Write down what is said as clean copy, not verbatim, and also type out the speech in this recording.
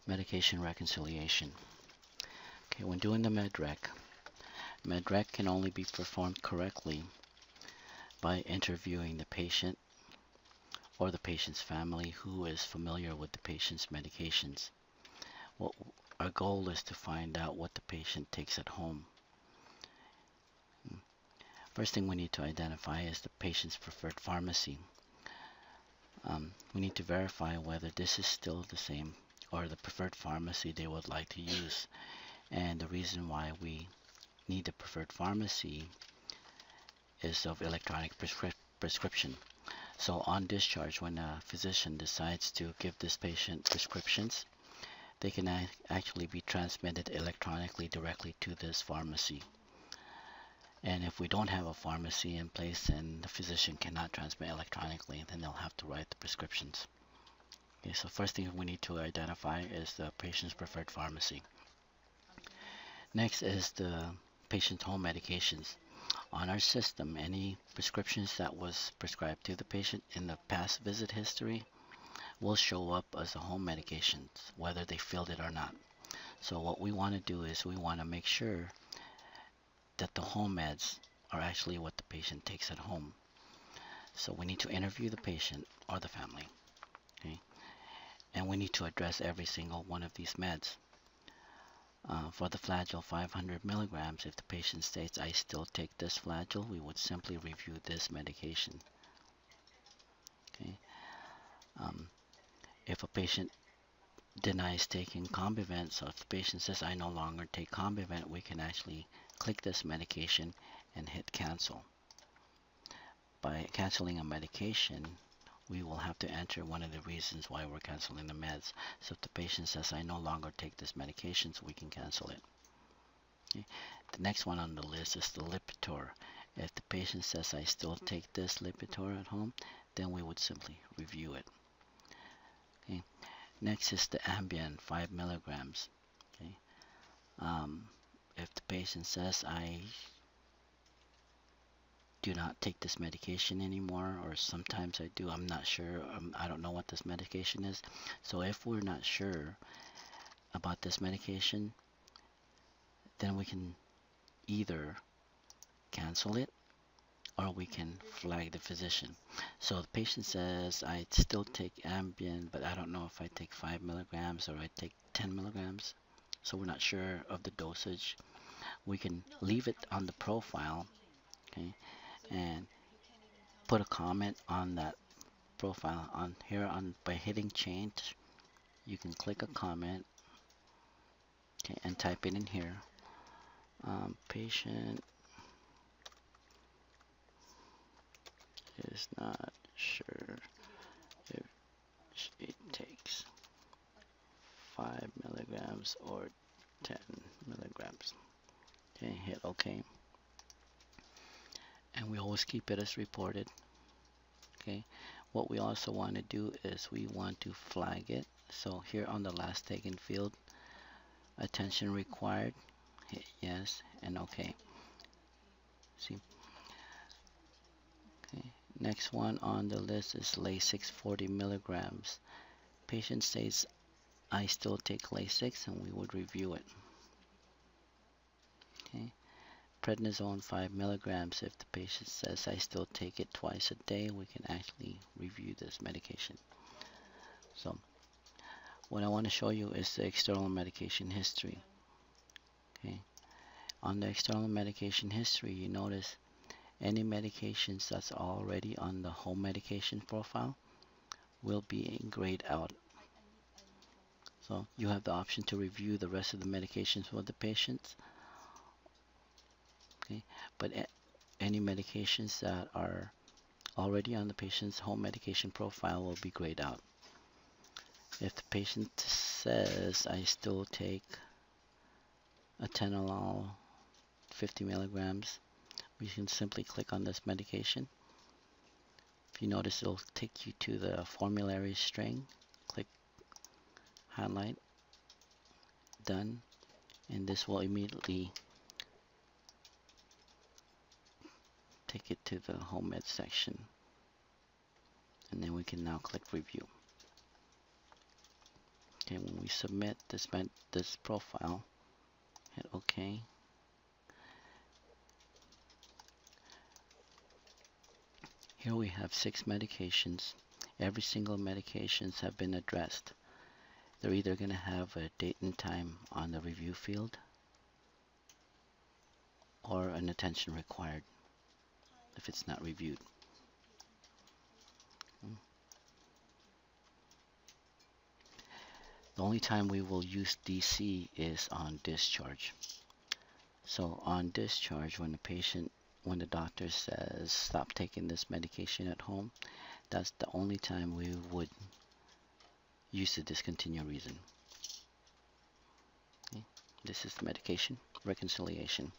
Medication reconciliation. Okay, when doing the MedRec can only be performed correctly by interviewing the patient or the patient's family who is familiar with the patient's medications. What our goal is to find out what the patient takes at home. First thing we need to identify is the patient's preferred pharmacy. We need to verify whether this is still the same or the preferred pharmacy they would like to use. And the reason why we need the preferred pharmacy is of electronic prescription. So on discharge, when a physician decides to give this patient prescriptions, they can actually be transmitted electronically directly to this pharmacy. And if we don't have a pharmacy in place and the physician cannot transmit electronically, then they'll have to write the prescriptions. Okay, so first thing we need to identify is the patient's preferred pharmacy. Next is the patient's home medications. On our system, any prescriptions that was prescribed to the patient in the past visit history will show up as the home medications, whether they filled it or not. So what we want to do is we want to make sure that the home meds are actually what the patient takes at home. So we need to interview the patient or the family, okay? And we need to address every single one of these meds. For the flagyl 500 milligrams, if the patient states, I still take this flagyl, we would simply review this medication. Okay. If a patient denies taking Combivent, so if the patient says, I no longer take Combivent, we can actually click this medication and hit cancel. By canceling a medication, we will have to enter one of the reasons why we're canceling the meds. So if the patient says, I no longer take this medication, so we can cancel it. Okay. The next one on the list is the Lipitor. If the patient says, I still take this Lipitor at home, then we would simply review it. Okay. Next is the Ambien 5 milligrams. Okay. If the patient says, I do not take this medication anymore, or sometimes I do, I'm not sure, I don't know what this medication is. So if we're not sure about this medication, then we can either cancel it or we can flag the physician. So the patient says, I still take Ambien, but I don't know if I take 5 milligrams or I take 10 milligrams. So we're not sure of the dosage. We can leave it on the profile, okay, and put a comment on that profile on here by hitting change. You can click a comment, okay, and type it in here. Patient is not sure if she takes 5 milligrams or 10 milligrams. Okay, hit OK. And we always keep it as reported. Okay, what we also want to do is we want to flag it. So here on the last taken field, attention required, hit yes and OK. See. Okay. Next one on the list is Lasix 40 milligrams. Patient says, I still take Lasix, and we would review it. Okay. Prednisone 5 milligrams. If the patient says, I still take it twice a day, we can actually review this medication. So what I want to show you is the external medication history. Okay. On the external medication history, you notice any medications that's already on the home medication profile will be grayed out. So you have the option to review the rest of the medications for the patients. Okay, but any medications that are already on the patient's home medication profile will be grayed out. If the patient says, I still take atenolol 50 milligrams, we can simply click on this medication. If you notice, it'll take you to the formulary string. Click highlight, done, and this will immediately take it to the home med section. And then we can now click review. Okay, when we submit this profile, hit OK. Here we have 6 medications. Every single medications have been addressed. They're either going to have a date and time on the review field or an attention required if it's not reviewed. The only time we will use DC is on discharge. So on discharge, when the doctor says stop taking this medication at home, that's the only time we would use the discontinue reason. Okay. This is the medication reconciliation.